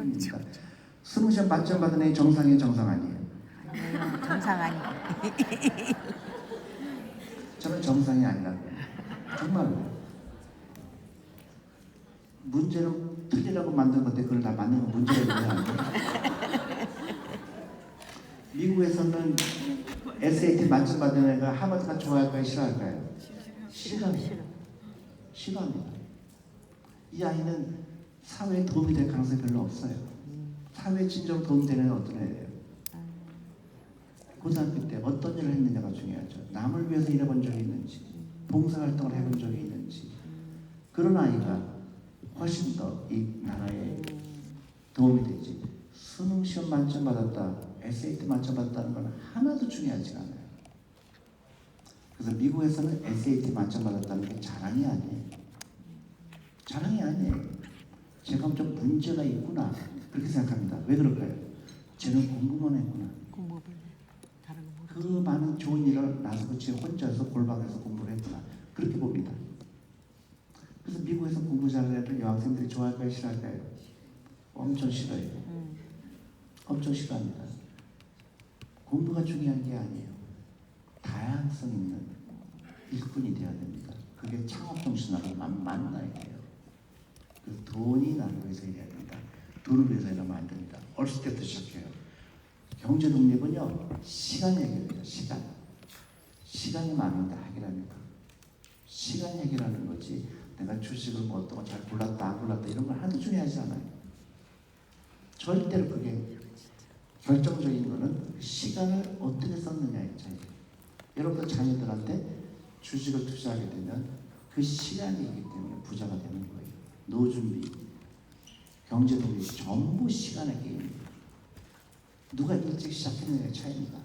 뿐입니다. 수능 시험 만점 받은 애 정상이에요, 정상 아니에요? 정상 아니. 저는 정상이 아니라고요. 정말로. 문제를 틀리라고 만든 건데 그걸 다 맞는 건 문제라고 아니에요. 미국에서는 SAT 만점 받은 애가 하버드가 좋아할까요, 싫어할까요? 싫어해요. 싫어합니다. 이 아이는 사회에 도움이 될 가능성이 별로 없어요. 사회에 진정으로 도움이 되는 어떤 애예요. 고등학교 때 어떤 일을 했느냐가 중요하죠. 남을 위해서 일해본 적이 있는지, 봉사활동을 해본 적이 있는지, 그런 아이가 훨씬 더 이 나라에 도움이 되지. 수능 시험 만점 받았다, SAT 만점 받았다는 건 하나도 중요하지가 않아요. 그래서 미국에서는 SAT 만점 받았다는 게 자랑이 아니에요. 자랑이 아니에요. 제가 좀 문제가 있구나 그렇게 생각합니다. 왜 그럴까요? 쟤는 공부만 했구나. 그 많은 좋은 일을 나서같이 혼자서 골방에서 공부를 했구나 그렇게 봅니다. 그래서 미국에서 공부 잘하는 애들 여학생들이 좋아할까요, 싫어할까요? 엄청 싫어해요. 엄청 싫어합니다. 공부가 중요한 게 아니에요. 다양성 있는 일꾼이 되어야 됩니다. 그게 창업정신하고 만나야 돼요. 그래서 돈이 나를 위해서 일해야 된다. 돈을 위해서 일하면 안 됩니다. 어렸을 때부터 시작해요. 경제 독립은요, 시간 해결이에요. 시간이 많으면 다 해결합니다. 시간 해결하는 거지. 내가 주식을 뭐 어떤 거 잘 골랐다 안 골랐다 이런 걸 하나도 중요하지 않아요. 절대로 그게 결정적인 거는 시간을 어떻게 썼느냐의 차이예요. 여러분들 자녀들한테 주식을 투자하게 되면 그 시간이 있기 때문에 부자가 되는 거예요. 노준비, 경제독립 전부 시간의 게임입니다. 누가 일찍 시작했느냐의 차이입니다.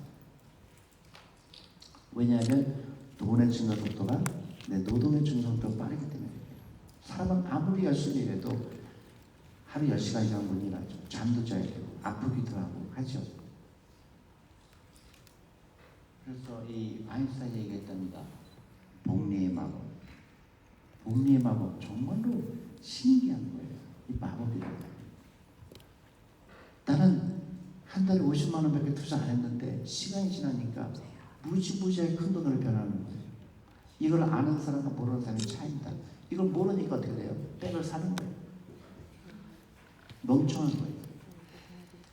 왜냐하면 돈의 증가 속도가 내 노동의 증가 속도가 빠르기 때문에 사람은 아무리 열심히 일해도 하루 10시간 이상 못 일하죠. 잠도 자야 되고 아프기도 하고 하죠. 그래서 이 아인슈타인이 얘기했답니다. 복리의 마법. 복리의 마법 정말로 신기한 거예요. 이 마법이라고. 나는 한 달에 50만 원밖에 투자 안 했는데 시간이 지나니까 무지무지하게 큰 돈으로 변하는 거예요. 이걸 아는 사람과 모르는 사람의 차이입니다. 이걸 모르니까 어떻게 돼요? 백을 사는 거예요. 멍청한 거예요.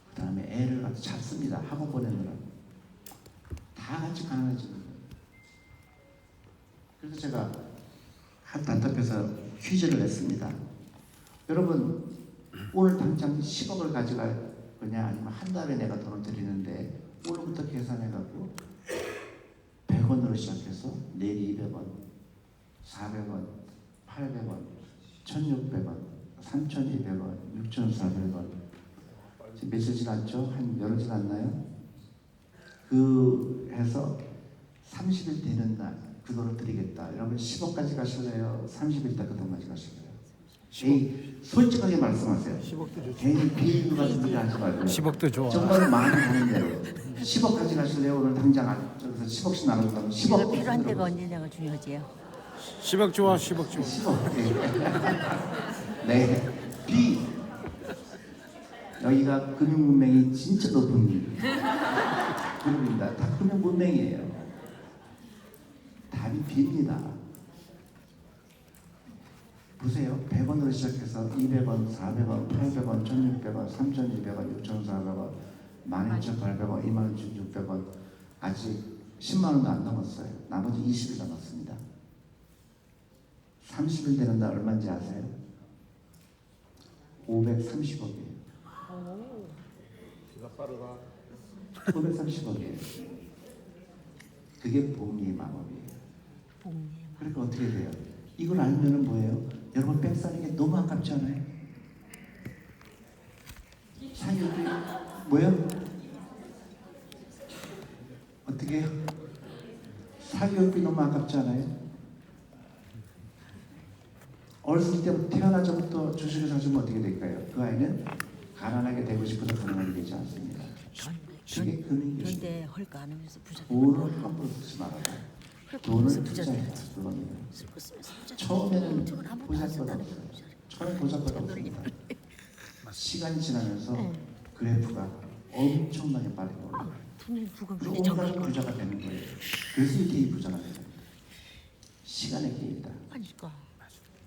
그 다음에 애를 갖다 잡습니다. 학원 보내느라. 다 같이 가난해지는 거예요. 그래서 제가 한 답답해서 퀴즈를 냈습니다. 여러분, 오늘 당장 10억을 가져갈 거냐 아니면 한 달에 내가 돈을 드리는데 오늘부터 계산해갖고 100원으로 시작해서 내일 200원, 400원, 800원, 1600원, 3200원, 6400원 지금 며칠 지났죠? 한 열흘 지났나요? 그 해서 30일 되는 날 그 돈을 드리겠다. 여러분 10억까지 가실래요? 30일 때 그 돈까지 가실래요? 에이, 솔직하게 말씀하세요. 10억도 좋죠. 괜히 비밀 같은 일 하지 말고요. 10억도 좋아. 정말 많이 가는 대로 10억까지 가실래요? 오늘 당장 저기서 10억씩 나눠준다면 10억 이거 필요한 데가 언제냐가 중요하지요. 10억 좋아, 10억 좋아. 10억. 네. B. 여기가 금융 문맹이 진짜 높은 그룹입니다. 다 금융 문맹이에요. 답이 B입니다. 보세요. 100원으로 시작해서 200원, 400원, 800원, 1600원, 3200원, 6400원, 12800원, 21600원 아직 10만 원도 안 넘었어요. 나머지 20일 남았습니다. 30일 되는 날 얼마인지 아세요? 530억이에요. 기가 빠르다. 530억이에요. 그게 복리의 마법이에요. 그러니까 어떻게 돼요? 이걸 알면은 뭐예요? 여러분 백 사는 게 너무 아깝지 않아요? 사육이 뭐예요? 어떻게 해요? 사교육비 너무 아깝지 않아요? 어렸을 때부터 태어나자부터 주식을 사주면 어떻게 될까요? 그 아이는 가난하게 되고 싶어서 가난하게 되지 않습니다. 그게 금융교육. 그런데 헐까 안 하면서 부자. 돈을 함부로 쓰지 말아요. 돈을 투자해야 그겁니다. 처음에는 보잘것 없어요. 처음에 보잘것 없습니다. 시간이 지나면서 그래프가 엄청나게 빨리 올라가요. 돈을 부금 그래서 그렇게 온갖 적을 거 부자가 되는 거예요. 그래서 유태인 부자가 되는 거예요. 시간의 게임이다. 아니까.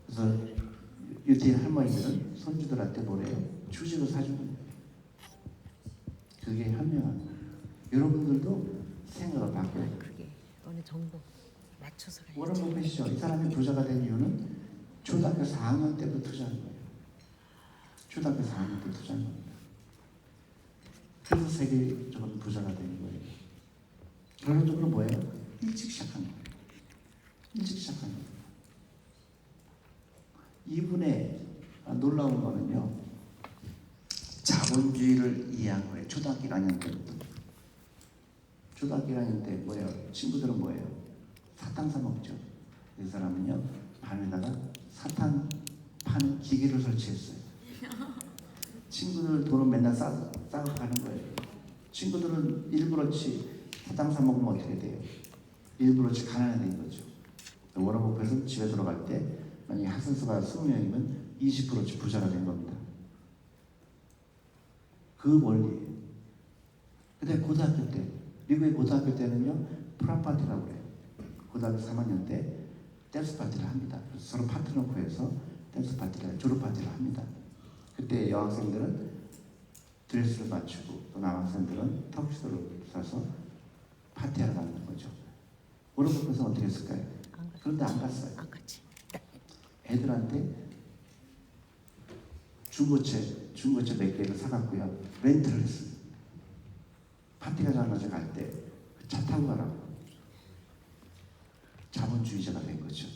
그래서 유태인 할머니들은 손주들한테 뭐래요? 주식을 사주는 거예요. 그게 현명한 거예요. 여러분들도 생각을 바꿔야 돼요. 그게 어느 정도 맞춰서 가야지. 워런 버핏이죠. 이 사람이 부자가 된 이유는 초등학교 4학년 때부터 투자한 거예요. 초등학교 4학년 때 투자한 겁니다. 그래서 세계적으로 부자가 된 거예요. 결론적으로 뭐예요? 일찍 시작한 거예요. 일찍 시작한 거예요. 이분의 놀라운 거는요, 자본주의를 이해한 거예요. 초등학교 1학년 때부터. 초등학교 1학년 때 뭐예요? 친구들은 뭐예요? 사탕 사 먹죠. 이 사람은요, 반에다가 사탕 파는 기계를 설치했어요. 친구들 돈은 맨날 싸고 가는 거예요. 친구들은 일부러치 사탕 사 먹으면 어떻게 돼요? 일부러치 가난해진 거죠. 워런 버핏은 집에 들어갈 때 만약에 학생 수가 20명이면 20%치 부자가 된 겁니다. 그 원리예요. 근데 고등학교 때, 미국의 고등학교 때는요, 프라파티라고 그래요. 고등학교 3학년 때 댄스 파티를 합니다. 그래서 서로 파트 놓고 해서 댄스 파티를, 졸업 파티를 합니다. 그때 여학생들은 드레스를 맞추고 또 남학생들은 턱시도를 사서 파티하러 가는 거죠. 워런 버핏은 어떻게 했을까요? 그런데 안 갔어요. 안 같이. 애들한테 중고차 몇 개를 사갖고요, 렌트를 했어요. 파티가 장가서 갈 때 차 타고 가라고. 자본주의자가 된 거죠.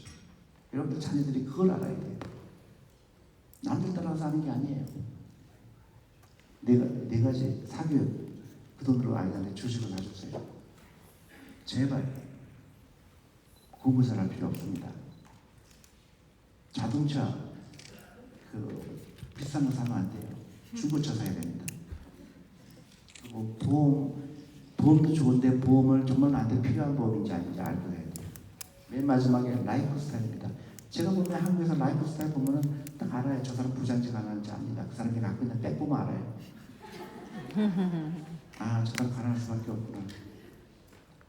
여러분들 자녀들이 그걸 알아야 돼요. 남들 따라서 하는 게 아니에요. 네 가지 사교육, 그 돈으로 아이들한테 주식을 사주세요. 제발 공부 잘할 필요 없습니다. 자동차 비싼 거 사면 안 돼요. 중고차 사야 됩니다. 그리고 보험도 좋은데 보험을 정말 나한테 필요한 보험인지 아닌지 알고 해야 돼요. 맨 마지막에 라이프 스타일입니다. 제가 보면 한국에서 라이프 스타일 보면은 딱 알아요. 저 사람 부자인지 가난한지 압니다. 그 사람이 갖고 있는 백 보면 알아요. 아, 저 사람 가난할 수밖에 없구나.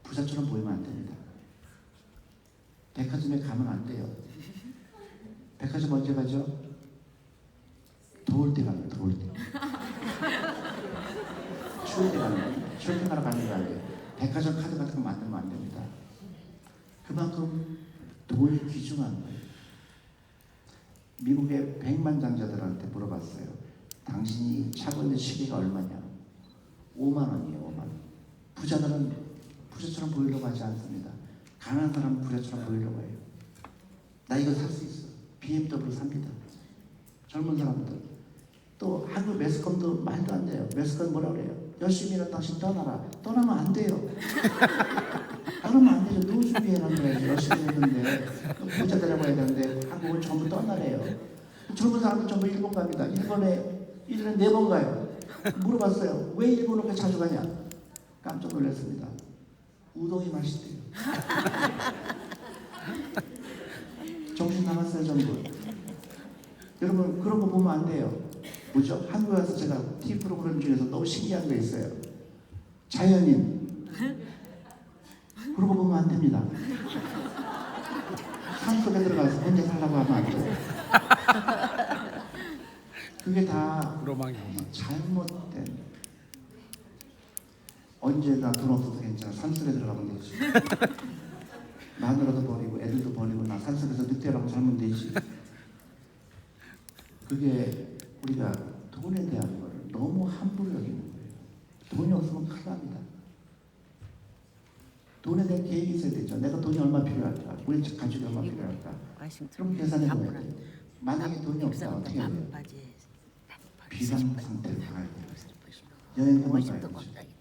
부자처럼 보이면 안 됩니다. 백화점에 가면 안 돼요. 백화점 언제 가죠? 더울 때 갑니다. 더울 때. 추울 때 가는 겁니다. 쇼핑하러 가는 게 아니에요. 백화점 카드 같은 거 만들면 안 됩니다. 그만큼 돈이 귀중한 거예요. 미국의 백만장자들한테 물어봤어요. 당신이 차고 있는 시계가 얼마냐? 5만 원이에요. 5만 원. 부자들은 부자처럼 보이려고 하지 않습니다. 가난한 사람은 부자처럼 보이려고 해요. 나 이거 살 수 있어. BMW 삽니다. 젊은 사람들. 또 한국 매스컴도 말도 안 돼요. 매스컴 뭐라 그래요? 열심히 일한 당신 떠나라. 떠나면 안 돼요. 떠나면 안 되죠. 노후 준비해놓은 거예요. 열심히 했는데 부자 되려고 해야 되는데 한국은 전부 떠나래요. 젊은 사람들 전부 일본 갑니다. 일본에 1년에 4번 가요. 물어봤어요. 왜 일본을 그렇게 자주 가냐? 깜짝 놀랐습니다. 우동이 맛있대요. 정신 나갔어요, 전부. 여러분, 그런 거 보면 안 돼요. 뭐죠? 한국에 와서 제가 TV 프로그램 중에서 너무 신기한 게 있어요. 자연인. 그런 거 보면 안 됩니다. 산속에 들어가서 혼자 살라고 하면 안 돼요. 그게 다 잘못된. 언제 나 돈 없어도 괜찮아. 산속에 들어가면 되지. 마누라도 버리고 애들도 버리고 나 산속에서 늑대라고 살면 되지. 그게 우리가 돈에 대한 걸 너무 함부로 여기는 거예요. 돈이 없으면 큰일 납니다. 돈에 대한 계획이 있어야 되죠. 내가 돈이 얼마 필요할까? 우리 가족이 얼마 필요할까? 그럼 계산해봐야 돼요. 만약에 돈이 없다 어떻게 해야 돼요? 비상 상태로 가야 돼요. 여행 가면 가야 되죠.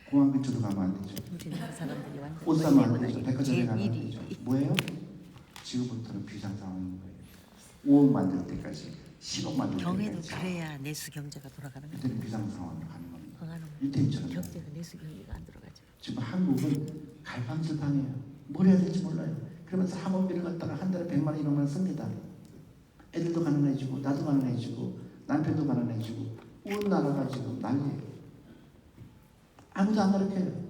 공항 근처도 가면 안 되죠. 옷 사면 안 되죠. 백화점에 가면 안 되죠. 뭐예요? 지금부터는 비상 상황인 거예요. 5억 만들 때까지, 10억 만들 경에도 때까지. 그래야 내수 경제가 돌아가는 거예요. 그때는 비상 상황으로 가는 겁니다. 그거는 유태인처럼. 경제가 내수 경제가 안 들어가죠. 지금 한국은 갈팡질팡해요. 뭘 해야 될지 몰라요. 그러면서 학원비를 갖다가 한 달에 100만 원, 200만 원 씁니다. 애들도 가난해지고 나도 가난해지고 남편도 가난해지고 온 나라가 지금 난리예요. 아무도 안 가르쳐요.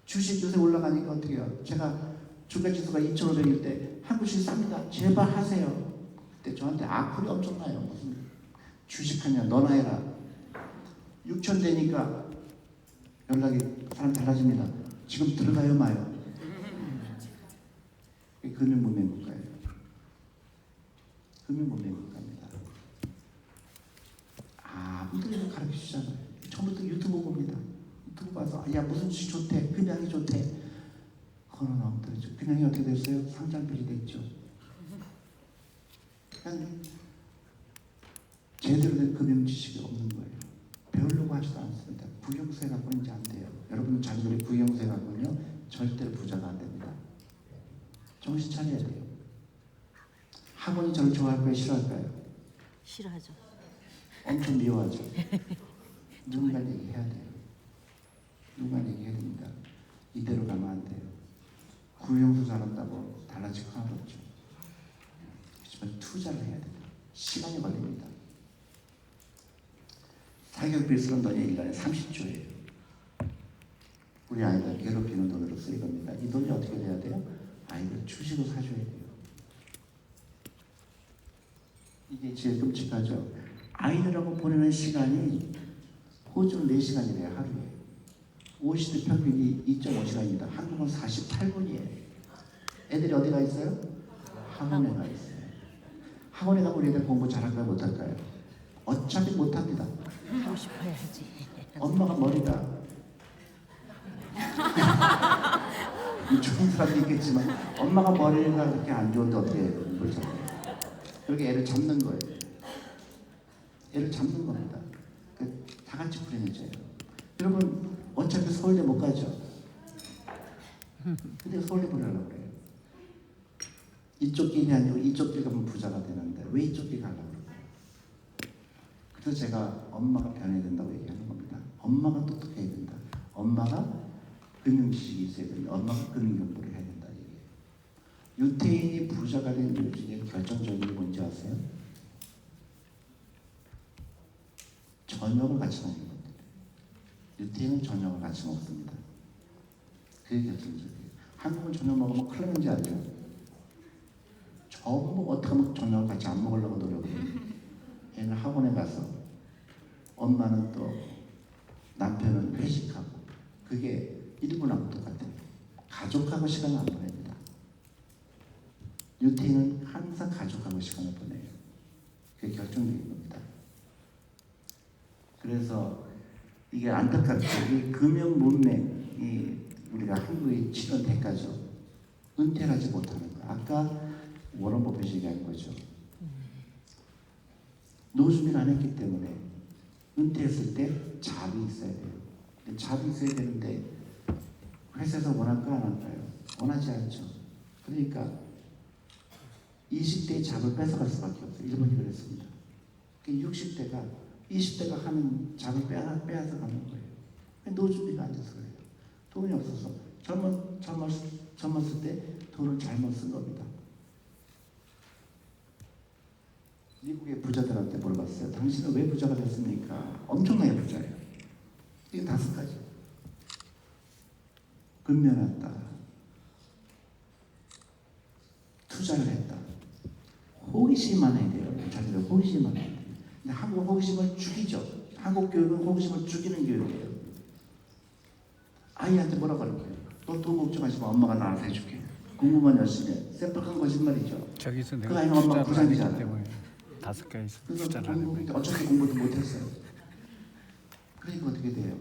주식 요새 올라가니까 어떻게 해요? 제가 주가지수가 2,500일 때 한국식 쌉니다. 제발 하세요. 그때 저한테 악플이 엄청나요. 무슨 주식하냐 너나 해라. 6천 되니까 연락이 사람 달라집니다. 지금 들어가요 마요. 금융문맹 국가예요. 금융문맹 국가입니다. 아무도 가르쳐 주잖아요. 처음부터 유튜브 봅니다. 유튜브 봐서 야 무슨 주식 좋대, 금양이 좋대. 그건 엉터리죠. 금양이 어떻게 됐어요? 상장별이 됐죠. 그냥 제대로 된 금융 지식이 없는 거예요. 배우려고 하지도 않습니다. 국영세 갖고는 이제 안 돼요. 여러분 자녀들이 국영세 갖고는요 절대로 부자가 안 됩니다. 정신 차려야 돼요. 학원이 저를 좋아할까요? 싫어할까요? 싫어하죠. 엄청 미워하죠. 누군가 얘기해야 돼요. 누군가 얘기해야 됩니다. 이대로 가면 안 돼요. 구형수 잘한다고 달라질 거 하나도 없죠. 하지만 투자를 해야 돼요. 시간이 걸립니다. 사교육비 쓰는 돈이 1년에 30조예요. 우리 아이들 괴롭히는 돈으로 쓰일 겁니다. 이 돈이 어떻게 돼야 돼요? 아이들 주식을 사줘야 돼요. 이게 제일 끔찍하죠. 아이들하고 보내는 시간이 호주는 4시간이래요. 하루에. OECD 평균이 2.5시간입니다. 한국은 48분이에요. 애들이 어디 가 있어요? 학원에 가 있어요. 학원에 가면 우리 애들 공부 잘할까요? 못할까요? 어차피 못합니다. 하고 싶어야지. 엄마가 머리가 좋은 사람도 있겠지만 엄마가 머리가 그렇게 안 좋은데 어떻게 공부를 잘해요? 그렇게 애를 잡는 거예요. 애를 잡는 겁니다. 다 같이 불행해져요. 여러분 어차피 서울대 못 가죠. 근데 서울대 보내려고 그래요. 이쪽 길이 아니고 이쪽 길 가면 부자가 되는데 왜 이쪽 길 가려고 그래요? 그래서 제가 엄마가 변해야 된다고 얘기하는 겁니다. 엄마가 똑똑해야 된다. 엄마가 금융 지식이 있어야 된다. 엄마가 금융 공부를 해야 된다. 얘기해요. 유태인이 부자가 된 이유 중에 결정적인 게 뭔지 아세요? 저녁을 같이 먹는 겁니다. 유태인은 저녁을 같이 먹습니다. 그게 결정적이에요. 한국은 저녁 먹으면 큰일 나는지 알죠? 전부 어떻게 하면 저녁을 같이 안 먹으려고 노력을 해요. 애는 학원에 가서 엄마는 또 남편은 회식하고 그게 일본하고 똑같아요. 가족하고 시간을 안 보냅니다. 유태인은 항상 가족하고 시간을 보내요. 그게 결정적인 겁니다. 그래서 이게 안타깝죠. 이 금융 문맹이 우리가 한국에 치는 대가죠. 은퇴하지 못하는 거. 아까 워런 버핏이 얘기한 거죠. 노준비를 안 했기 때문에 은퇴했을 때 잡이 있어야 돼요. 근데 잡이 있어야 되는데 회사에서 원할까 안 할까요? 원하지 않죠. 그러니까 20대의 잡을 뺏어갈 수밖에 없어요. 일본이 그랬습니다. 60대가 20대가 하는 잡을 빼앗아 가는 거예요. 노준비가 안 돼서 그래요. 돈이 없어서 젊었을 때 돈을 잘못 쓴 겁니다. 미국의 부자들한테 물어봤어요. 당신은 왜 부자가 됐습니까? 엄청나게 부자예요. 이게 5가지. 근면했다. 투자를 했다. 호기심이 많아야 돼요. 자기들 호기심이 많아야 돼요. 근데 한국 호기심을 죽이죠. 한국 교육은 호기심을 죽이는 교육이에요. 아이한테 뭐라고 하는 거예요? 너 돈 걱정하지 마. 엄마가 나한테 해줄게. 공부만 열심히 해. 셀프한 거짓말이죠. 저기서 그 내가 아이는 엄마가 투자를 안 했기 부산이잖아요. 때문에 5개에서 그래서 투자를 안 공부, 했고 어차피 공부도 못했어요. 그러니까 어떻게 돼요?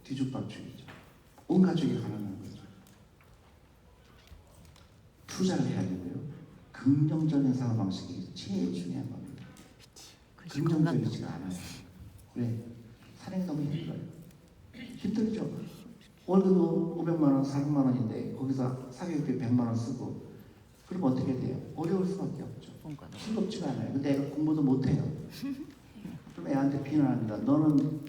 뒤죽박죽이죠. 온 가족이 가난한 거죠. 투자를 해야 되고요. 긍정적인 사고 방식이 제일 중요한 겁니다. 긍정적이지가 않아요. 왜? 산행이 너무 힘들어요. 힘들죠. 월급도 500만 원, 400만 원인데 거기서 사교육비 100만 원 쓰고 그럼 어떻게 돼요? 어려울 수밖에 없죠. 즐겁지가 않아요. 근데 애가 공부도 못해요. 그럼 애한테 비난합니다. 너는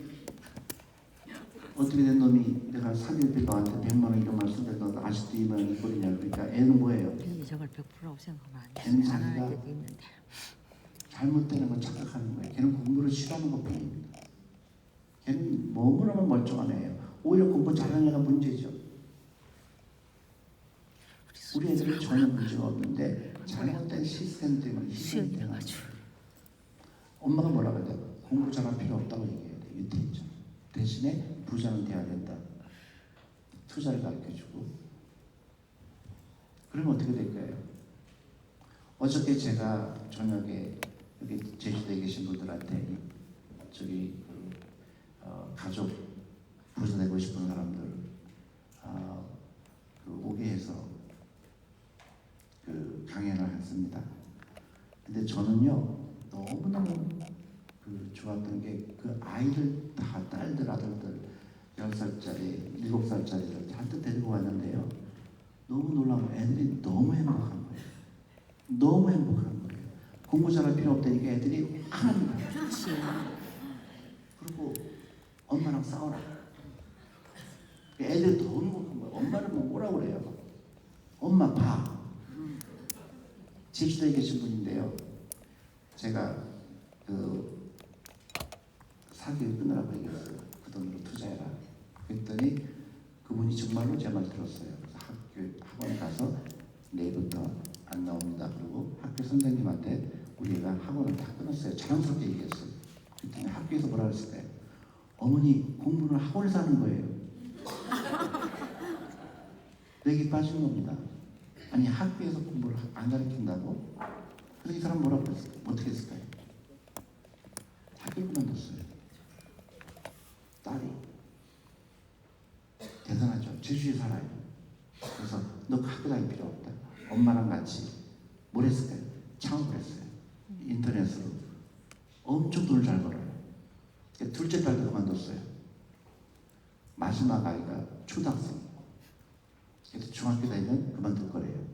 어떻게 된 놈이 내가 사교육비 너한테 100만 원, 200만 원 쓰는데 너 아직도 2만 원 이꼴이냐. 그러니까 애는 뭐예요? 저걸 100%라고 생각하면 안 돼. 걔는 안 할 자기가 때도 있는데. 잘못되는 걸 착각하는 거예요. 걔는 공부를 싫어하는 것뿐입니다. 걔는 너무너무 멀쩡한 애예요. 오히려 공부 잘하는 애가 문제죠. 우리 애들은 전혀 문제가 없는데 잘못된 시스템 때문에 희생이 되는 거예요. 엄마가 뭐라고 해야 돼? 공부 잘할 필요 없다고 얘기해야 돼. 유태인처럼. 대신에 부자는 돼야 된다. 투자를 가르쳐주고. 그러면 어떻게 될까요? 어저께 제가 저녁에 여기 제주도에 계신 분들한테 저기 가족 부자 되고 싶은 사람들 오게 해서 강연을 했습니다. 근데 저는요 너무너무 좋았던 게 그 아이들 다 딸들 아들들 10살짜리 7살짜리들 잔뜩 데리고 왔는데요. 너무 놀라운 거 애들이 너무 행복한 거예요. 너무 행복한 거예요. 공부 잘할 필요 없다니까 애들이 하는 거예요. 그리고 엄마랑 싸워라. 애들이 더 행복한 거예요. 엄마를 뭐 뭐라고 그래요. 엄마 봐. 제주도에 계신 분인데요. 제가 사기 끊으라고 얘기했어요. 그 돈으로 투자해라. 그랬더니 그분이 정말로 제 말 들었어요. 그래서 학원에 가서 내일부터 안 나옵니다. 그리고 학교 선생님한테 우리 애가 학원을 다 끊었어요. 자랑스럽게 얘기했어요. 그랬더니 학교에서 뭐라 그랬을까요? 어머니 공부는 학원에서 하는 거예요. 여기 빠진 겁니다. 아니 학교에서 공부를 안 가르친다고? 그래서 이 사람 뭐라고 했을까요? 어떻게 했을까요? 학교를 그만뒀어요. 딸이 대단하죠. 제주에 살아요. 그래서 너 학교 다닐 필요 없다. 엄마랑 같이 뭘 했을까요? 창업을 했어요. 인터넷으로 엄청 돈을 잘 벌어요. 둘째 딸도 그만뒀어요. 마지막 아이가 초등학생. 그래서 중학교 다니면 그만둘 거래요.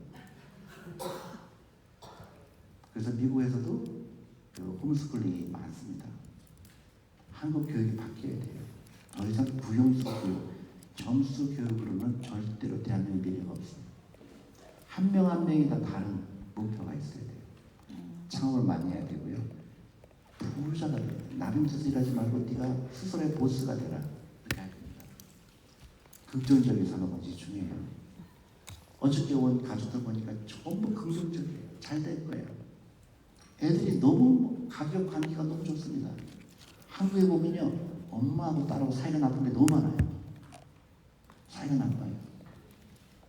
그래서 미국에서도 홈스쿨링이 많습니다. 한국 교육이 바뀌어야 돼요. 더 이상 구형수 교육, 점수 교육으로는 절대로 대한민국 미래가 없습니다. 한 명 한 명이 다 다른 목표가 있어야 돼요. 창업을 많이 해야 되고요. 부자가 돼요. 남의 뜻을 일하지 말고 네가 스스로의 보스가 되라. 이렇게 해야 됩니다. 긍정적인 산업이 중요해요. 어저께 온 가족들 보니까 전부 긍정적이에요. 잘 될 거예요. 애들이 너무 가족 관계가 너무 좋습니다. 한국에 보면요. 엄마하고 딸하고 사이가 나쁜 게 너무 많아요. 사이가 나빠요.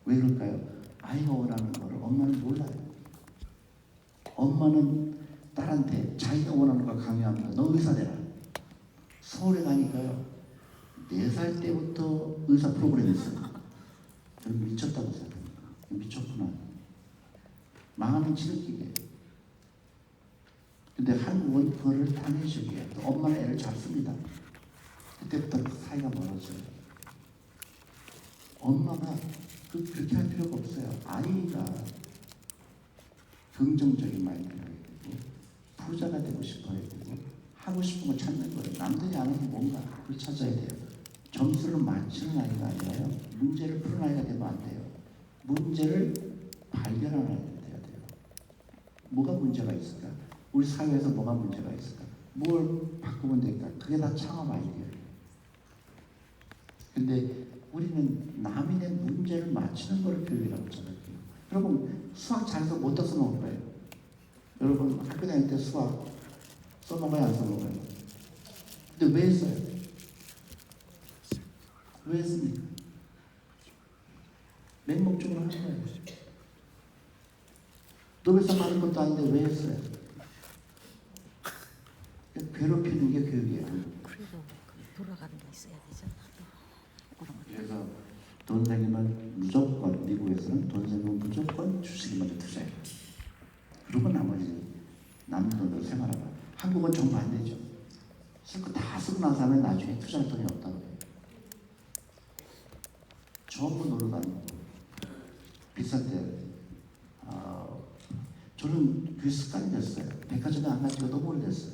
왜 그럴까요? 아이가 원하는 거를 엄마는 몰라요. 엄마는 딸한테 자기가 원하는 걸 강요합니다. 너 의사 되라. 서울에 가니까요. 4살 때부터 의사 프로그램이 있어요. 저는 미쳤다고 생각합니다. 미쳤구나. 망하면 지름길이에요. 근데 한국은 그거를 당연식이에요. 또 엄마는 애를 잘 씁니다. 그때부터 사이가 멀어져요. 엄마가 그렇게 할 필요가 없어요. 아이가 긍정적인 마인드를 해야 되고 부자가 되고 싶어야 되고 하고 싶은 거 찾는 거예요. 남들이 안 하는 뭔가 그걸 찾아야 돼요. 점수를 맞추는 아이가 아니라요. 문제를 푸는 아이가 되면 안 돼요. 문제를 발견하는 아이가 돼야 돼요. 뭐가 문제가 있을까? 우리 사회에서 뭐가 문제가 있을까? 뭘 바꾸면 될까? 그게 다 창업 아이디어예요. 근데 우리는 남인의 문제를 맞추는 걸 교육이라고 생각해요. 여러분 수학 잘해서 못 써먹을 거예요. 여러분 학교 다닐 때 수학 써먹어야 안 써먹어요? 근데 왜 했어요? 왜 했습니까? 맹목적으로 하는 거예요. 노벨상 받은 것도 아닌데 왜 했어요? 괴롭히는 게 교육이에요. 그래도 돌아가는 게 있어야 되잖아. 그래서 돈 생기면 무조건 미국에서는 돈 생기면 무조건 주식에 먼저 투자해요. 그리고 나머지 남는 돈으로 생활하라. 한국은 정말 안 되죠. 쓸 거 다 쓰고 나서 하면 나중에 투자할 돈이 없다고 해요. 전부 놀러 다니고 비쌀 때 저는 그게 습관이 됐어요. 백화점에 안 간 지가 너무 오래됐어요.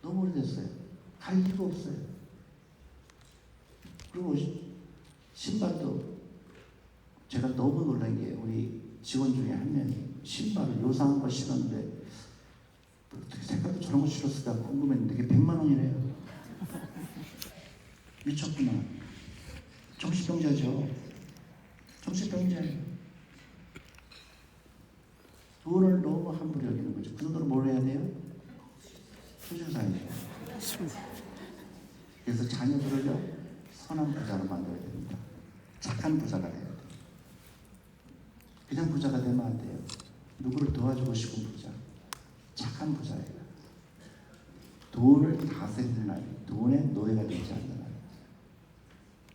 너무 오래됐어요. 갈 이유가 없어요. 그리고 신발도 제가 너무 놀란 게 우리 직원 중에 한 명이 신발을 요상한 거 신었는데 어떻게 색깔도 저런 거 신었을까 궁금했는데 그게 100만 원이래요. 미쳤구나. 정신병자죠. 정신병자예요. 돈을 너무 함부로 여기는 거죠. 그 돈으로 뭘 해야 돼요? 수준사야죠. 그래서 자녀들을요 선한 부자로 만들어야 됩니다. 착한 부자가 돼야 돼요. 그냥 부자가 되면 안 돼요. 누구를 도와주고 싶은 부자, 착한 부자예요. 돈을 다스리는 아이, 돈의 노예가 되지 않는 아이.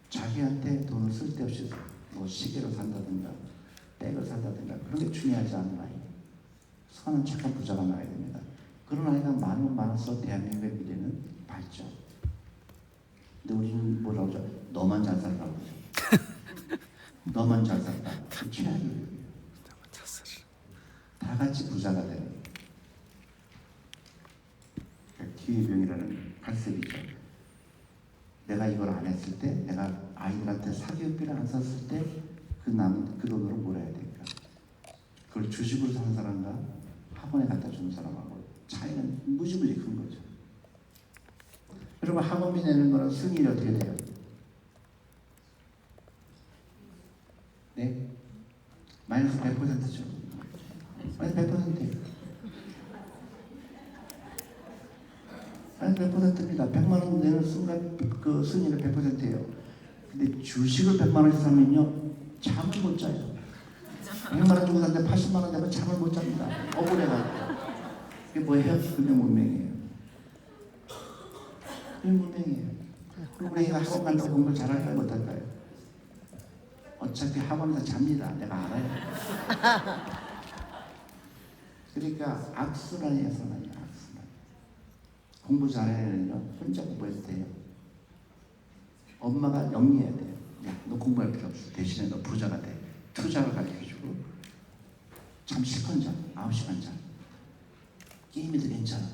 자기한테 돈을 쓸데없이 뭐 시계를 산다든가 백을 산다든가 그런 게 중요하지 않은 아이. 선한 착한 부자가 나야 됩니다. 그런 아이가 많아서 대한민국의 미래는 밝죠. 근데 우리는 뭐라고 하죠? 너만 잘 살라고 하죠. 너만 잘 살라. 그 최악이에요. 다 같이 부자가 되는 그러니까 기회병이라는 컨셉이죠. 내가 이걸 안 했을 때, 내가 아이들한테 사교육비를 안 샀을 때 그 남은 그 돈으로 뭘 해야 될까? 그걸 주식으로 사는 사람과 학원에 갖다 주는 사람하고 차이는 무지무지 큰 거죠. 여러분 학원비 내는 거는 승인이 어떻게 돼요? 네? 마이너스 100%죠. 마이너스 100%예요. 마이너스 100%입니다. 100만 원 내는 순간 그 승인은 100%예요. 근데 주식을 100만 원씩 사면요 잠을 못 자요. 100만 원 주고 샀는데 80만 원 되면 잠을 못 잡니다. 억울해가지고. 그게 뭐예요? 금융문맹이에요. 금융문맹이에요. 그럼 우리 애가 학원 간다고 공부를 잘할까요? 못할까요? 어차피 학원에서 잡니다. 내가 알아요. 그러니까 악순환이에요. 악순환. 공부 잘해야 되는요. 혼자 공부해도 돼요. 엄마가 영리해야 돼요. 야, 너 공부할 필요 없어. 대신에 너 부자가 돼. 투자를 가르쳐주고 잠 실컷 자. 9시간 자. 게임해도 괜찮아.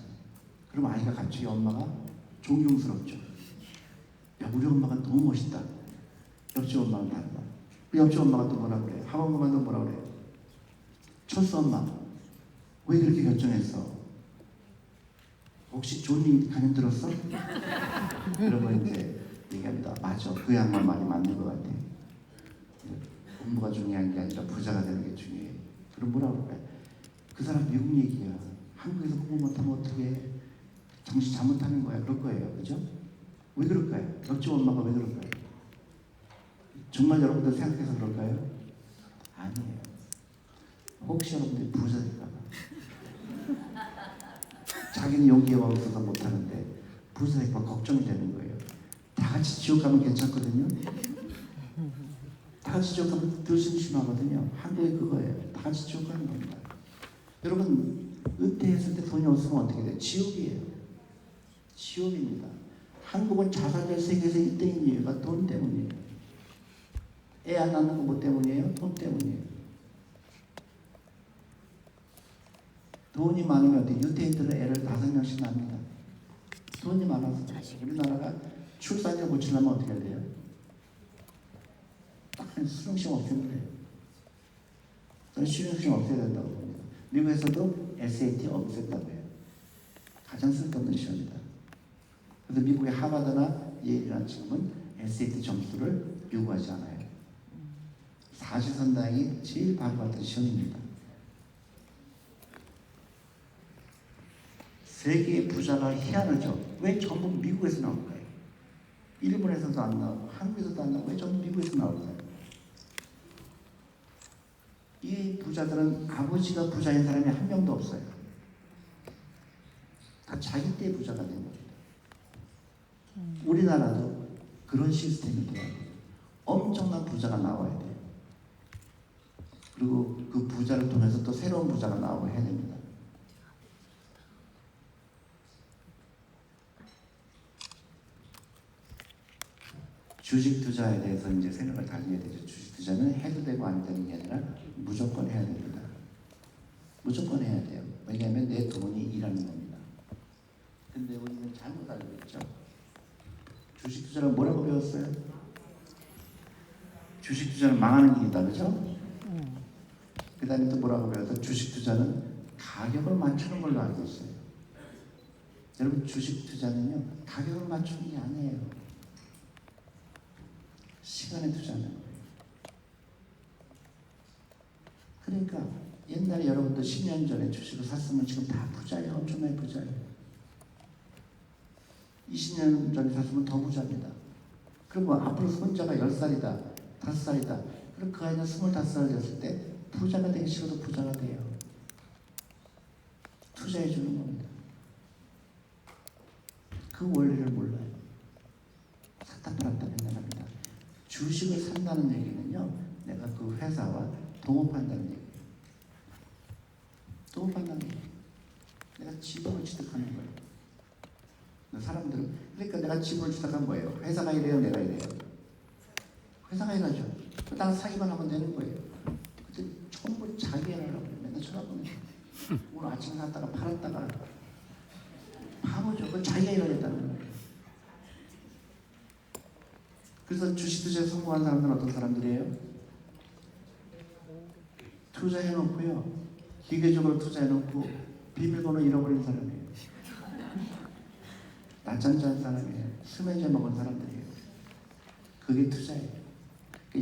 그럼 아이가 갑자기 엄마가 존경스럽죠. 야, 우리 엄마가 너무 멋있다. 옆집 엄마는 달라. 옆집 엄마가 또 뭐라 그래? 학원 엄마도 뭐라 그래? 철수 엄마, 왜 그렇게 결정했어? 혹시 존님 강연 들었어? 그러면 이제 얘기합니다. 맞아, 그 양말 말이 맞는 것 같아. 공부가 중요한 게 아니라 부자가 되는 게 중요해. 그럼 뭐라고 그래? 그 사람 미국 얘기야. 한국에서 공부 못하면 어떻게 정신 잘못하는 거야. 그럴 거예요. 그죠? 왜 그럴까요? 옆집 엄마가 왜 그럴까요? 정말 여러분들 생각해서 그럴까요? 아니에요. 혹시 여러분들이 부자 될까 봐. 자기는 용기가 없어서 못하는데 부자 될까 봐 걱정이 되는 거예요. 다 같이 지옥 가면 괜찮거든요. 다 같이 지옥 가면 덜 심심하거든요. 한국이 그거예요. 다 같이 지옥 가는 겁니다. 여러분 은퇴했을 때 돈이 없으면 어떻게 돼요? 지옥이에요. 지옥입니다. 한국은 자살률 세계에서 1등인 이유가 돈 때문이에요. 애 안 낳는 거 뭐 때문이에요? 돈 때문이에요. 돈이 많으면 어떻게 유태인들은 애를 5명씩 낳습니다. 돈이 많아서. 우리나라가 출산율 고치려면 어떻게 해야 돼요? 딱 수능시험 없애면 돼요. 저는 수능시험 없애야 된다고 봅니다. 미국에서도 SAT 없앴다고 해요. 가장 쓸데없는 시험이다. 그래서 미국의 하버드나 예일이라는 지금은 SAT 점수를 요구하지 않아요. 사실선당이 제일 바보 같은 시험입니다. 세계의 부자가 희한을 줘. 왜 전부 미국에서 나올까요? 일본에서도 안 나오고 한국에서도 안 나오고 왜 전부 미국에서 나올까요? 이 부자들은 아버지가 부자인 사람이 한 명도 없어요. 다 자기 때 부자가 된 겁니다. 우리나라도 그런 시스템이 돼요. 엄청난 부자가 나와야 돼요. 그리고 그 부자를 통해서 또 새로운 부자가 나오고 해야 됩니다. 주식 투자에 대해서 이제 생각을 달리해야 되죠. 주식 투자는 해도 되고 안 되는 게 아니라 무조건 해야 됩니다. 무조건 해야 돼요. 왜냐하면 내 돈이 일하는 겁니다. 근데 우리는 잘못 알고 있죠. 주식 투자는 뭐라고 배웠어요? 주식 투자는 망하는 길이다, 그죠? 그 다음에 또 뭐라고 그래서 주식 투자는 가격을 맞추는 걸로 알고 있어요. 여러분 주식 투자는요 가격을 맞추는 게 아니에요. 시간에 투자하는 거예요. 그러니까 옛날에 여러분들 10년 전에 주식을 샀으면 지금 다 부자예요. 엄청나게 부자예요. 20년 전에 샀으면 더 부자입니다. 그럼 뭐 앞으로 손자가 10살이다 5살이다 그럼 그 아이는 25살 됐을 때 부자가 되기 싫어도 부자가 돼요. 투자해 주는 겁니다. 그 원리를 몰라요. 샀다 팔았다 맨날 합니다. 주식을 산다는 얘기는요 내가 그 회사와 동업한다는 얘기예요. 동업한다는 얘기예요. 내가 지분을 취득하는 거예요. 사람들은 그러니까 내가 지분을 취득한 거예요. 회사가 이래요 내가 이래요. 회사가 이러죠. 나는 사기만 하면 되는 거예요. 그때 전부 자기 일하라고 맨날 쳐다보는 거예요. 오늘 아침에 샀다가 팔았다가 바보죠. 그건 자기가 일하겠다는 거예요. 그래서 주식 투자에 성공한 사람들은 어떤 사람들이에요? 투자해놓고요. 기계적으로 투자해놓고 비밀번호 잃어버린 사람이에요. 낮잠 잔 사람이에요. 수면제 먹은 사람들이에요. 그게 투자예요.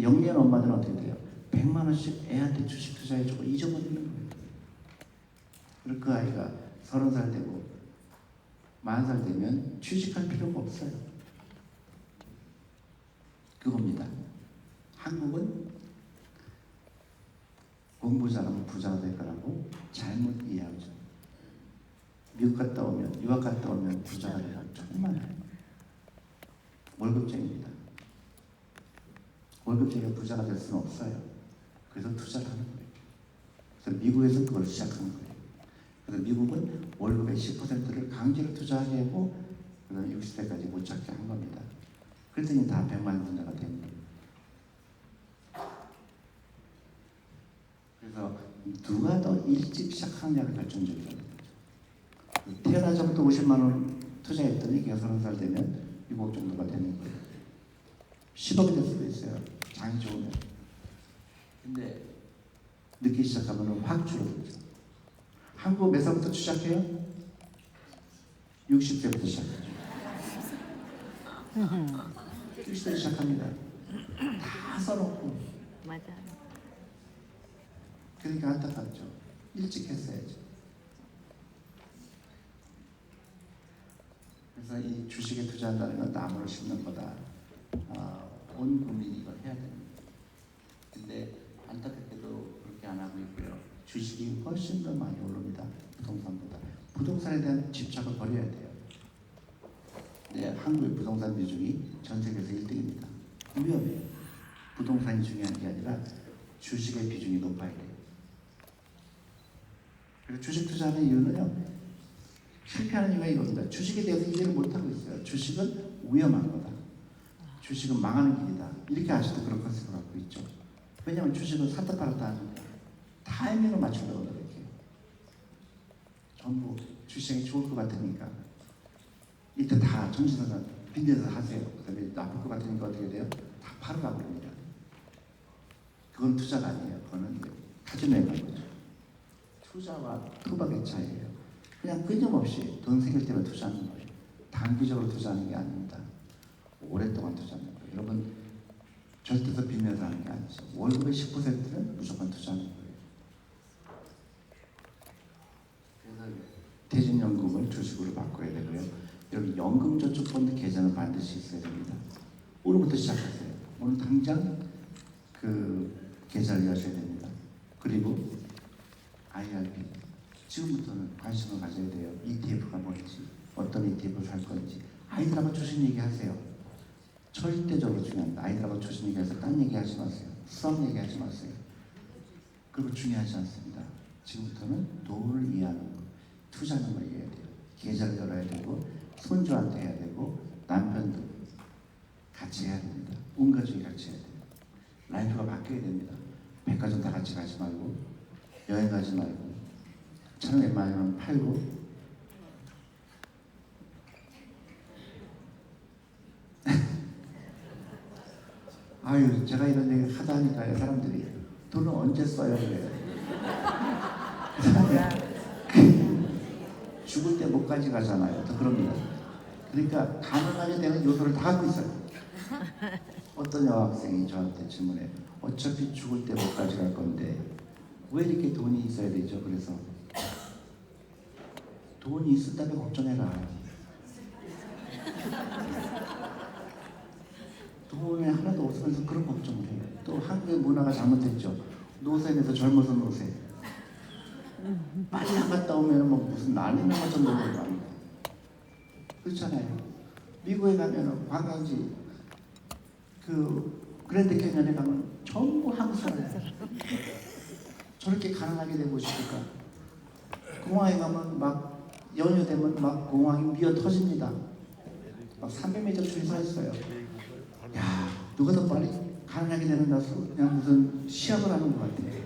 영리한 엄마들은 어떻게 돼요? 100만 원씩 애한테 주식 투자해주고 잊어버리는 거예요. 그리고 그 아이가 30살 되고 40살 되면 취직할 필요가 없어요. 그겁니다. 한국은 공부 잘하면 부자가 될 거라고 잘못 이해하죠. 미국 갔다 오면, 유학 갔다 오면 부자가 되는 정말 월급쟁이입니다. 월급쟁이가 부자가 될 수는 없어요. 그래서 투자를 하는 거예요. 그래서 미국에서 그걸 시작하는 거예요. 그래서 미국은 월급의 10%를 강제로 투자하게 하고 그다음에 60세까지 못 찾게 한 겁니다. 그랬더니 다 100만 부자가 된 거예요. 그래서 누가 더 일찍 시작하느냐가 결정적이라는 거죠. 태어나자부터 50만 원 투자했더니 걔가 30살 되면 6억 정도가 되는 거예요. 10억이 될 수도 있어요. 장이 좋으면. 근데 늦게 시작하면 확 줄어들죠. 한국 몇 살부터 시작해요? 60세부터 시작하죠. 60세 시작합니다. 다 써놓고. 맞아. 그러니까 안타깝죠. 일찍 했어야죠. 그래서 이 주식에 투자한다는 건 나무를 심는 거다. 온 국민이 이걸 해야 됩니다. 근데 안타깝게도 그렇게 안 하고 있고요. 주식이 훨씬 더 많이 오릅니다. 부동산보다. 부동산에 대한 집착을 버려야 돼요. 네, 한국의 부동산 비중이 전 세계에서 1등입니다. 위험해요. 부동산이 중요한 게 아니라 주식의 비중이 높아야 돼요. 그리고 주식 투자하는 이유는요. 실패하는 이유가 이겁니다. 주식에 대해서 이해를 못하고 있어요. 주식은 위험한 거다. 주식은 망하는 길이다. 이렇게 아직도 그런 컨셉을 갖고 있죠. 왜냐하면 주식은 샀다 팔았다 하니까 타이밍을 맞추려고 노력해요. 전부 주식이 좋을 것 같으니까 이때 다 정신사상 빚내서 하세요. 그다음에 나쁠 것 같으니까 어떻게 돼요? 다 팔으라고 합니다. 그건 투자가 아니에요. 그거는 카지노에 간 거죠. 투자와 투박의 차이예요. 그냥 끊임없이 돈 생길 때만 투자하는 거예요. 단기적으로 투자하는 게 아닙니다. 오랫동안 투자하는 거예요. 여러분 절대서 빚내서 하는 게 아니죠. 월급의 10%는 무조건 투자하는 거예요. 그래서 퇴직연금을 주식으로 바꿔야 되고요. 여기 연금저축펀드 계좌는 반드시 있어야 됩니다. 오늘부터 시작하세요. 오늘 당장 그 계좌를 여셔야 됩니다. 그리고 IRP 지금부터는 관심을 가져야 돼요. ETF가 뭔지, 어떤 ETF를 살 건지. 아이들하고 주식 얘기하세요. 절대적으로 중요합니다. 아이들하고 주식 얘기해서 딴 얘기하지 마세요. 수학 얘기하지 마세요. 그리고 중요하지 않습니다. 지금부터는 돈을 이해하는 거, 투자하는 걸 이해해야 돼요. 계좌를 열어야 되고 손주한테 해야 되고 남편도 같이 해야 됩니다. 온 가족이 같이 해야 돼요. 라이프가 바뀌어야 됩니다. 백화점 다 같이 가지 말고 여행 가지 말고 차는 웬만하면 팔고 아유 제가 이런 얘기 하다 하니까요 사람들이 돈을 언제 써요 그래요. 죽을 때 목까지 가잖아요. 또 그럽니다. 그러니까 가능하게 되는 요소를 다 갖고 있어요. 어떤 여학생이 저한테 질문해요. 어차피 죽을 때 목까지 갈 건데 왜 이렇게 돈이 있어야 되죠? 그래서 돈이 있었다면 걱정해라. 돈이 하나도 없으면서 그런 걱정을 해요. 또 한국의 문화가 잘못됐죠. 노선에서 젊어서 노세. 빨리 안 갔다 오면 뭐 무슨 난리나 것좀 놀고 말이야. 그렇잖아요. 미국에 가면 관광지 그 그랜드 캐년에 가면 전부 한국 사람이에요. 저렇게 가능하게 되고 싶을까? 공항에 가면 막 연휴 되면 막 공항이 미어 터집니다. 막 300m 줄 서 있어요. 야, 누가 더 빨리 가능하게 되는 가수 그냥 무슨 시합을 하는 것 같아요.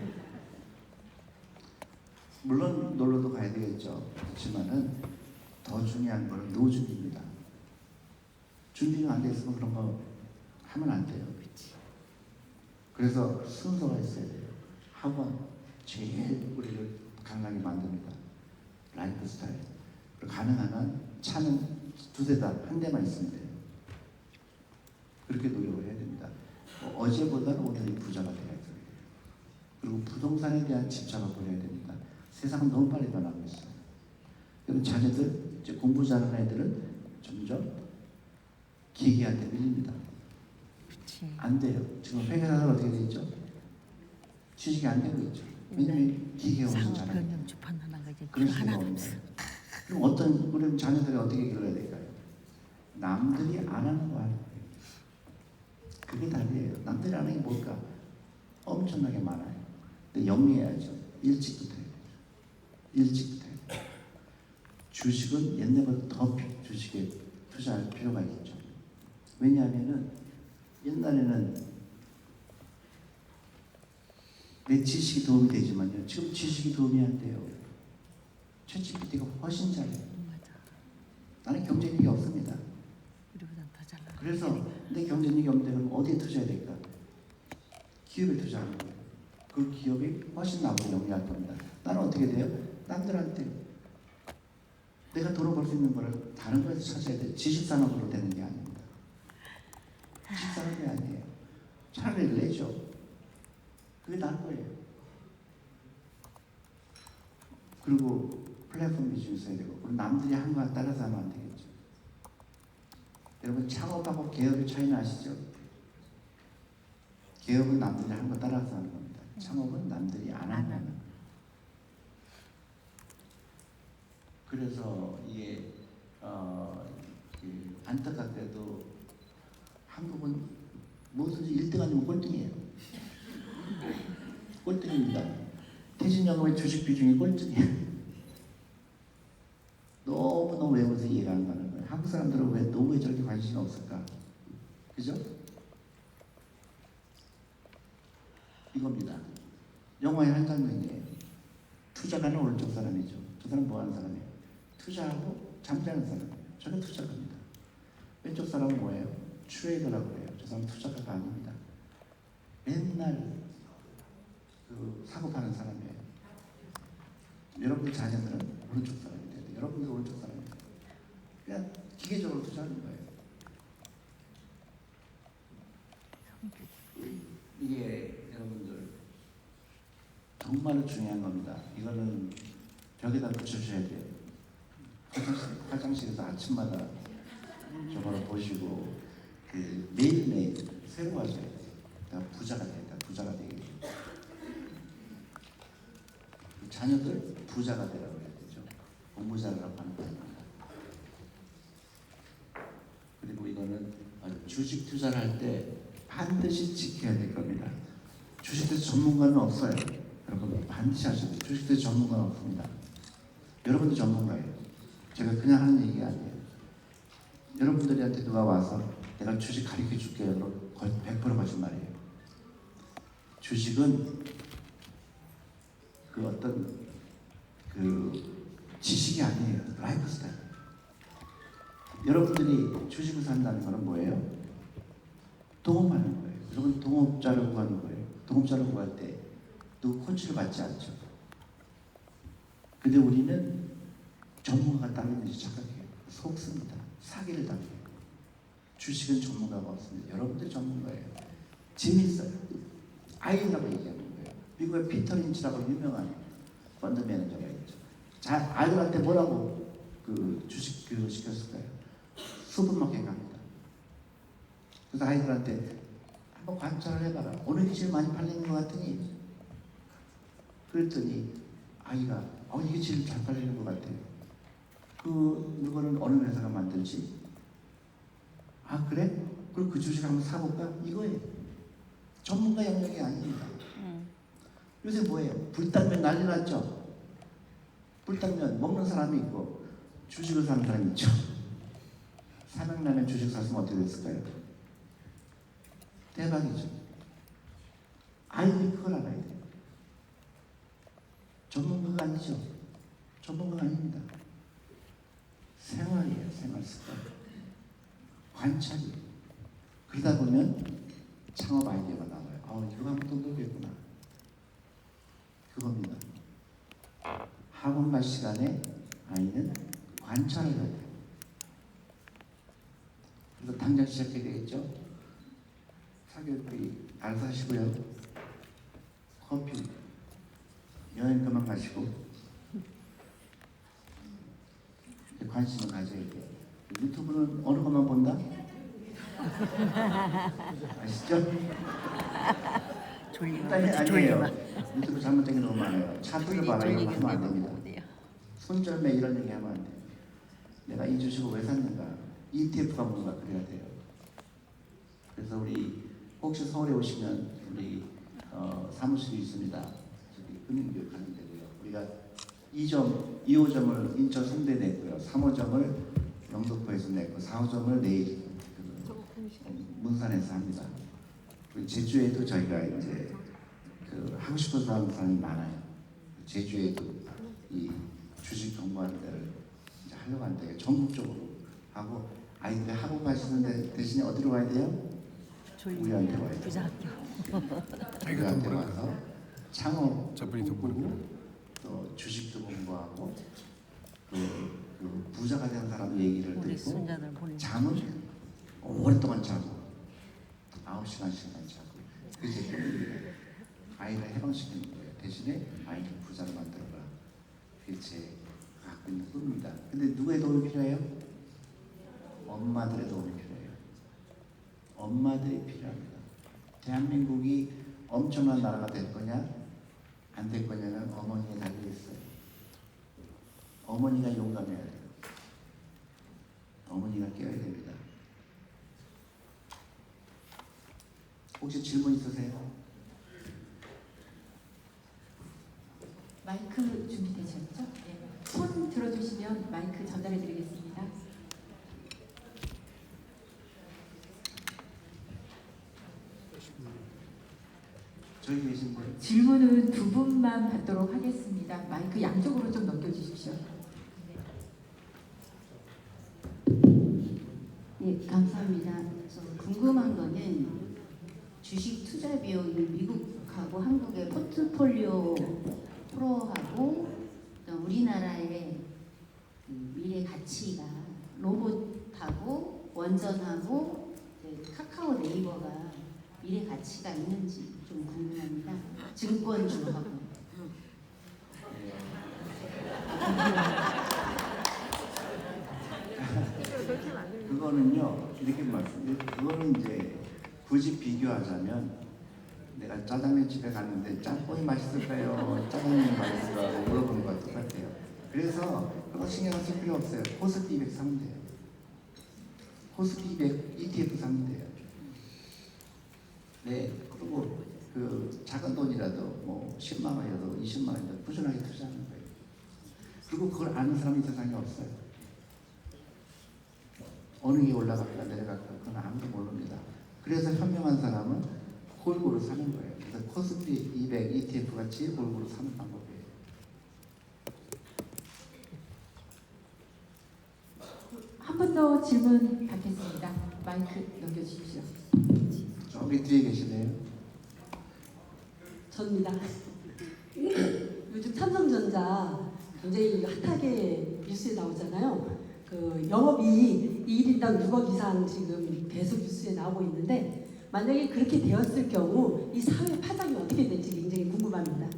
물론 놀러도 가야 되겠죠. 그렇지만은 더 중요한 거는 노준입니다. 준비가 안 돼 있으면 그런 거 하면 안 돼요. 그래서 순서가 있어야 돼요. 학원 제일 우리를 강하게 만듭니다. 라이프 스타일. 가능한 한 차는 두대 다 한 대만 있으면 돼요. 그렇게 노력을 해야 됩니다. 어제보다는 오늘이 부자가 돼야 돼요. 그리고 부동산에 대한 집착을 버려야 됩니다. 세상은 너무 빨리 변하고 있어요. 그럼 자녀들, 이제 공부 잘하는 애들은 점점 기계한테 밀립니다. 안 돼요. 지금 회계사는 어떻게 돼 있죠? 취직이 안 되고 있죠. 왜냐면 기계가 훨씬 잘해요. 변경 주판 하나가 이제 그럴 수가 하나도 없는 없어. 거예요. 그럼 어떤 우리 자녀들이 어떻게 길러야 될까요? 남들이 안 하는 거 하는 거예요. 그게 답이에요. 남들이 안 하는 게 뭘까? 엄청나게 많아요. 근데 영리해야죠. 일찍부터 해야 돼요. 일찍부터 해야 돼요. 주식은 옛날보다 더 주식에 투자할 필요가 있죠. 왜냐하면은 옛날에는 내 지식이 도움이 되지만요. 지금 지식이 도움이 안 돼요. 챗GPT가 훨씬 잘해요. 맞아. 나는 경쟁력이 없습니다. 우리보단 더 잘나. 그래서 내 경쟁력이 없는데 그럼 어디에 투자해야 될까? 기업에 투자하는 거예요. 그 기업이 훨씬 나보다 영리할 겁니다. 나는 어떻게 돼요? 남들한테 내가 돈을 벌 수 있는 거를 다른 거에서 찾아야 돼요. 지식산업으로 되는 게 아닙니다. 지식산업이 아니에요. 차라리 내죠. 그게 나을 거예요. 그리고 플랫폼 비즈니스 있어야 되고, 그리고 남들이 한 거 따라서 하면 안 되겠죠. 여러분 창업하고 개업의 차이는 아시죠? 개업은 남들이 한 거 따라서 하는 겁니다. 창업은 남들이 안 하는 거예요. 그래서 이게 안타깝게도 한국은 뭐든지 1등 아니면 꼴등이에요. 꼴등입니다. 퇴직연금의 주식 비중이 꼴등이에요. 너무너무 외국에서 이해가 안 가는 거예요. 한국 사람들은 왜 노후에 저렇게 관심이 없을까? 그죠? 이겁니다. 영화의 한 장면이에요. 투자가는 오른쪽 사람이죠. 저 사람 뭐 하는 사람이에요? 투자하고 잠자는 사람이에요. 저는 투자가입니다. 왼쪽 사람은 뭐예요? 트레이더라고 해요. 저 사람은 투자가가 아닙니다. 맨날 그 사고 파는 사람이에요. 여러분들 자녀들은 오른쪽 사람이 돼야 돼요. 여러분들 오른쪽 사람이에요. 그냥 기계적으로 투자하는 거예요. 이게 여러분들 정말로 중요한 겁니다. 이거는 벽에다 붙여주셔야 돼요. 화장실에서 아침마다 저거를 보시고 그 매일매일 새로 하셔야 돼요. 내가 부자가 되겠다. 부자가 되겠다. 자녀들 부자가 되라고 해야 되죠. 공부 잘하라고 하는 거입니다. 그리고 이거는 주식 투자를 할 때 반드시 지켜야 될 겁니다. 주식 투자 전문가는 없어요. 여러분 반드시 하셔야 돼요. 주식 투자 전문가는 없습니다. 여러분도 전문가예요. 제가 그냥 하는 얘기가 아니에요. 여러분들한테 누가 와서 내가 주식 가르쳐 줄게요. 그럼 거의 100% 거짓말이에요. 주식은 그 어떤 그 지식이 아니에요. 라이프 스타일. 여러분들이 주식을 산다는 거는 뭐예요? 동업하는 거예요. 여러분 동업자를 구하는 거예요. 동업자를 구할 때 누구 코치를 받지 않죠. 근데 우리는 전문가가 따르는지 착각해요. 속습니다. 사기를 당해요. 주식은 전문가가 없습니다. 여러분들 전문가예요. 재밌어요. 아이라고 얘기하는 거예요. 미국의 피터 린치라고 유명한 펀드 매니저가 있죠. 자, 아이들한테 뭐라고 그 주식 교육을 시켰을까요? 수분먹게 갑니다. 그래서 아이들한테 한번 관찰을 해봐라. 어느 게 제일 많이 팔리는 것 같으니? 그랬더니 아이가 이게 제일 잘 팔리는 것 같아요. 그거는 어느 회사가 만들지? 아 그래? 그럼 그 주식 한번 사볼까? 이거예요. 전문가 영역이 아닙니다. 요새 뭐예요? 불당면 난리 났죠? 불당면 먹는 사람이 있고 주식을 사는 사람이 있죠. 삼양라면 주식 샀으면 어떻게 됐을까요? 대박이죠. 아이들이 그걸 알아야 돼요. 전문가가 아니죠. 전문가가 아닙니다. 생활이에요. 생활 습관. 관찰이. 그러다 보면 창업 아이디어가 나와요. 이거 하면 돈 벌겠구나. 그겁니다. 학원 갈 시간에 아이는 관찰을 해야 돼요. 그래서 당장 시작해야 되겠죠. 사교육비 알아서 하시고요. 커피 여행 그만 가시고 관심을 가져야 돼요. 유튜브는 어느 것만 본다? 아시죠? 아니에요. 유튜브 잘못된 게 너무 많아요. 차트를 봐라 이런 거 하면 안 됩니다. 손절매 이런 얘기 하면 안 돼요. 내가 이 주식을 왜 샀는가? ETF가 뭔가 그래야 돼요. 그래서 우리 혹시 서울에 오시면 우리 사무실이 있습니다. 저기 금융교육하는 데고요. 우리가 2호점을 인천 송대 냈고요. 3호점을 영등포에서 냈고 4호점을 내일 문산에서 합니다. 제주에도 저희가 이제 하고 싶은 사람이 많아요. 제주에도 이 주식 공부하는 데를 이제 하려고 하는데 전국적으로 하고 아이들이 학원 가시는데 대신에 어디로 가야 돼요? 우리한테 와야 돼요. 부자학교. 우리한테 와서 창업 저분이 돈 공부하고 또 주식도 공부하고 그 부자가 된 사람 얘기를 우리 듣고 손자들 보내. 잠은 오랫동안 자고 9시간씩만 자고 그게 아이를 해방시키는 거예요. 대신에 아이를 부자로 만들어라. 그게 제 갖고 있는 꿈입니다. 근데 누구의 도움이 필요해요? 엄마들의 도움이 필요해요. 엄마들이 필요합니다. 대한민국이 엄청난 나라가 될 거냐 안 될 거냐는 어머니에 달려 있어요. 어머니가 용감해야 돼요. 어머니가 깨어야 됩니다. 혹시 질문 있으세요? 마이크 준비되셨죠? 예. 손 들어주시면 마이크 전달해 드리겠습니다. 저기 계신 분 질문은 두 분만 받도록 하겠습니다. 마이크 양쪽으로 좀 넘겨주십시오. 네, 감사합니다. 저 궁금한 거는 주식 투자 비용이 미국하고 한국의 포트폴리오 프로하고 또 우리나라의 그 미래 가치가 로봇하고 원전하고 카카오 네이버가 미래 가치가 있는지 좀 궁금합니다. 증권주하고. 그거는요 이렇게 말씀드려요. 그거는 이제 굳이 비교하자면 내가 짜장면 집에 갔는데 짬뽕이 맛있을까요? 짜장면이 맛있을까요? 물어보는 거랑 똑같아요. 그래서 그거 신경 쓸 필요 없어요. 코스피 200 사면 돼요. 코스피 200 ETF 사면 돼요. 네, 그리고 그 작은 돈이라도 뭐 10만 원이라도 20만 원이라도 꾸준하게 투자하는 거예요. 그리고 그걸 아는 사람이 세상에 없어요. 어느 게 올라갈까 내려갈까 그건 아무도 모릅니다. 그래서 현명한 사람은 골고루 사는 거예요. 그래서 코스피 200 ETF 같이 골고루 사는 방법이에요. 한 번 더 질문 받겠습니다. 마이크 넘겨주십시오. 저기 뒤에 계시네요. 접니다. 요즘 삼성전자 굉장히 핫하게 뉴스에 나오잖아요. 그 영업이익 1인당 6억 이상 지금 계속 뉴스에 나오고 있는데 만약에 그렇게 되었을 경우 이 사회 파장이 어떻게 될지 굉장히 궁금합니다.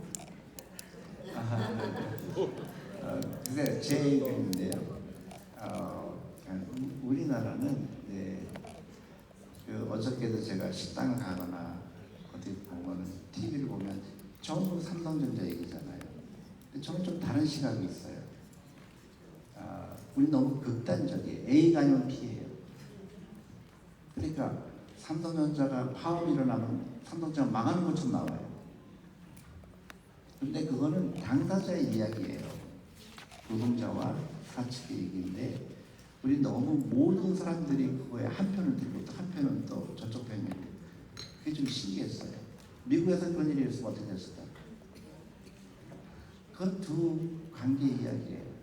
근데 제 의견인데요. 우리나라는 어저께도 제가 식당을 가거나 어디 보면 TV를 보면 전부 삼성전자 얘기잖아요. 근데 저는 좀 다른 시각이 있어요. 우리 너무 극단적이에요. A가 아니면 B예요. 그러니까 삼성전자가 파업이 일어나면 삼성전자 망하는 것처럼 나와요. 근데 그거는 당사자의 이야기예요. 노동자와 사측의 얘기인데 우리 너무 모든 사람들이 그거에 한편을 들고 또 한편은 또 저쪽 편을 들고 그게 좀 신기했어요. 미국에서 그런 일이 있으면 어떻게 됐을까? 그건 두 관계 이야기예요.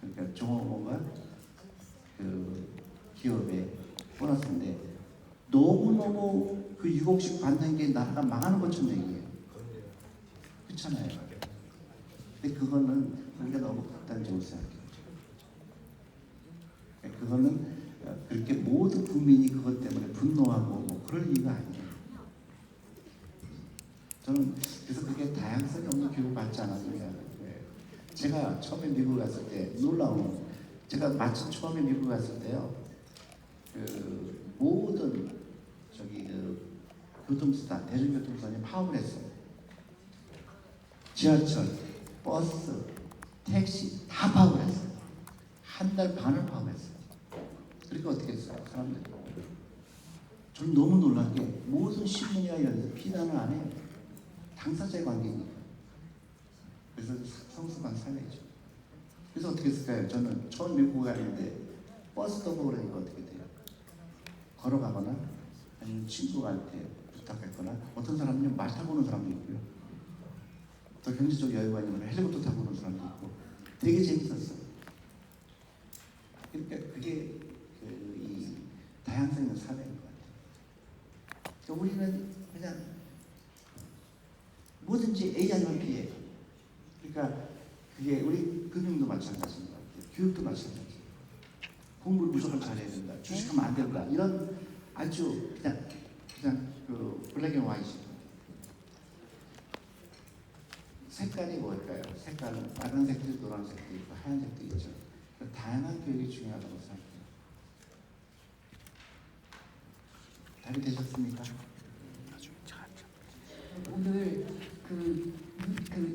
그러니까 종업원과 그 기업의 보너스인데 너무너무 그 6억씩 받는 게 나라가 망하는 것처럼 얘기해요. 그렇잖아요. 근데 그거는 우리가 너무 극단적으로 생각해요. 그거는 그렇게 모든 국민이 그것 때문에 분노하고 뭐 그럴 이유가 아니에요. 저는 그래서 그게 다양성이 없는 교육을 받지 않았느냐. 제가 처음에 미국 갔을 때 놀라운 제가 마침 처음에 미국 갔을 때요. 그 모든 그 교통수단 대중교통수단이 파업을 했어요. 지하철, 버스, 택시 다 파업을 했어요. 한 달 반을 파업했어요. 그러니까 어떻게 했어요? 사람들이. 저는 너무 놀란 게 모든 신문이나 이런 데서 비난을 안 해요. 당사자의 관계니까. 그래서 성숙한 사회죠. 그래서 어떻게 했을까요? 저는 처음 미국 가는데 버스 타고 그러니까 어떻게 돼요? 걸어가거나 아니면 친구한테 부탁했거나 어떤 사람은 말 타고 오는 사람도 있고요. 또 경제적 여유가 있는 헬리콥터 타고 오는 사람도 있고 되게 재밌었어요. 그러니까 그게 이 다양성 있는 사회인 것 같아요. 그러니까 우리는 그냥 뭐든지 A 아니면 B예요. 그러니까 그게 우리 금융도 마찬가지인 것 같아요. 교육도 마찬가지예요. 공부를 무조건 잘해야 된다. 주식하면 안 된다. 이런 아주 그냥 그 블랙 앤 화이트. 색깔이 뭘까요? 색깔은 빨간색도 있고 노란색도 있고 하얀색도 있죠. 다양한 교육이 중요하다고 생각해요. 답이 되셨습니까? 오늘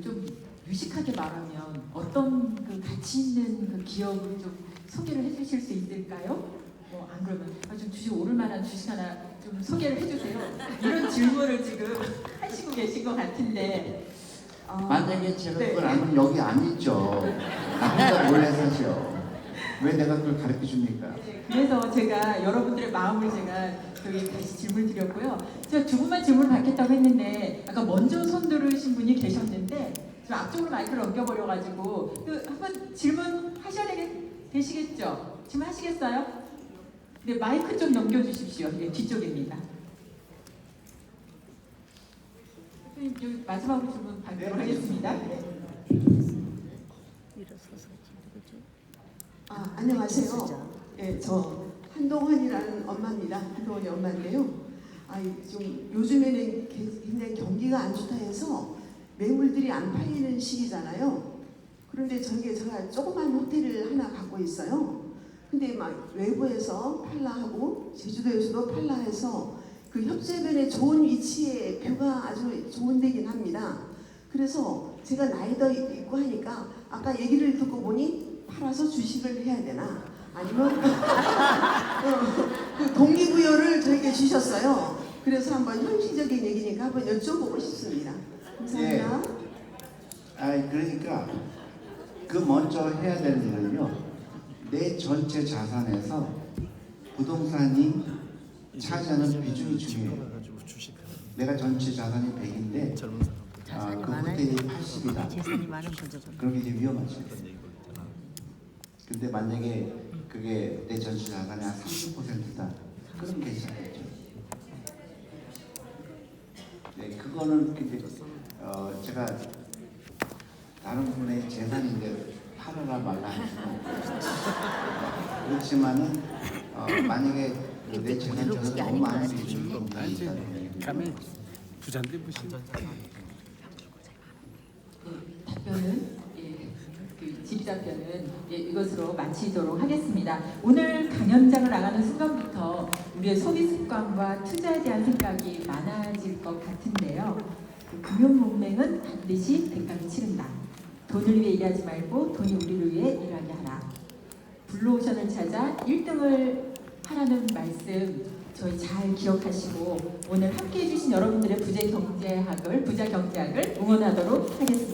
좀 유식하게 말하면 어떤 그 가치 있는 그 기업을 좀 소개를 해주실 수 있을까요? 뭐 안 그러면 좀 주식 오를 만한 주식 하나 좀 소개를 해주세요. 이런 질문을 지금 하시고 계신 것 같은데. 만약에 제가 네. 그걸 알면 여기 안 있죠. 나보다 몰래 사죠. 왜 내가 그걸 가르쳐 줍니까? 네, 그래서 제가 여러분들의 마음을 제가 저기 다시 질문 드렸고요. 제가 두 분만 질문을 받겠다고 했는데 아까 먼저 손 들으신 분이 계셨는데 좀 앞쪽으로 마이크를 넘겨버려가지고 한번 질문 하셔야 되시겠죠? 질문 하시겠어요? 네, 마이크 좀 넘겨주십시오. 네, 뒤쪽입니다. 여기 마지막으로 질문 받도록 하겠습니다. 일어서서 누구죠? 안녕하세요. 예, 저 한동환이라는 엄마입니다. 한동환이 엄마인데요. 좀 요즘에는 굉장히 경기가 안 좋다 해서 매물들이 안 팔리는 시기잖아요. 그런데 제가 조그만 호텔을 하나 갖고 있어요. 근데 막 외부에서 팔라 하고 제주도에서도 팔라 해서 그 협재변에 좋은 위치에 뷰가 아주 좋은 데긴 합니다. 그래서 제가 나이도 있고 하니까 아까 얘기를 듣고 보니 팔아서 주식을 해야 되나 아니면 그 동기부여를 저에게 주셨어요. 그래서 한번 현실적인 얘기니까 한번 여쭤보고 싶습니다. 감사합니다. 그러니까 그 먼저 해야 되는 일은요. 내 전체 자산에서 부동산이 차지하는 비중이 중요해요. 내가 전체 자산이 100인데 그 호텔이 80이다. 재산이 많은 분들은 그럼 이제 위험하죠. 근데 만약에 그게 내 전체 자산의 한 30%다. 그럼 괜찮겠죠. 네, 그거는 이제 제가 다른 분의 재산인데 팔아라 말라 할 수는 없죠. 그렇지만은 만약에 내 재산 중에서 너무 많은 비중이 있다면 가면 부잔데 무슨 답변은 그 질의답변은 이것으로 마치도록 하겠습니다. 오늘 강연장을 나가는 순간부터 우리의 소비 습관과 투자에 대한 생각이 많아질 것 같은데요. 그 금융문맹은 반드시 대가를 치른다. 돈을 위해 일하지 말고 돈이 우리를 위해 일하게 하라. 블루오션을 찾아 1등을 하라는 말씀 저희 잘 기억하시고 오늘 함께해 주신 여러분들의 부자 경제학을 응원하도록 하겠습니다.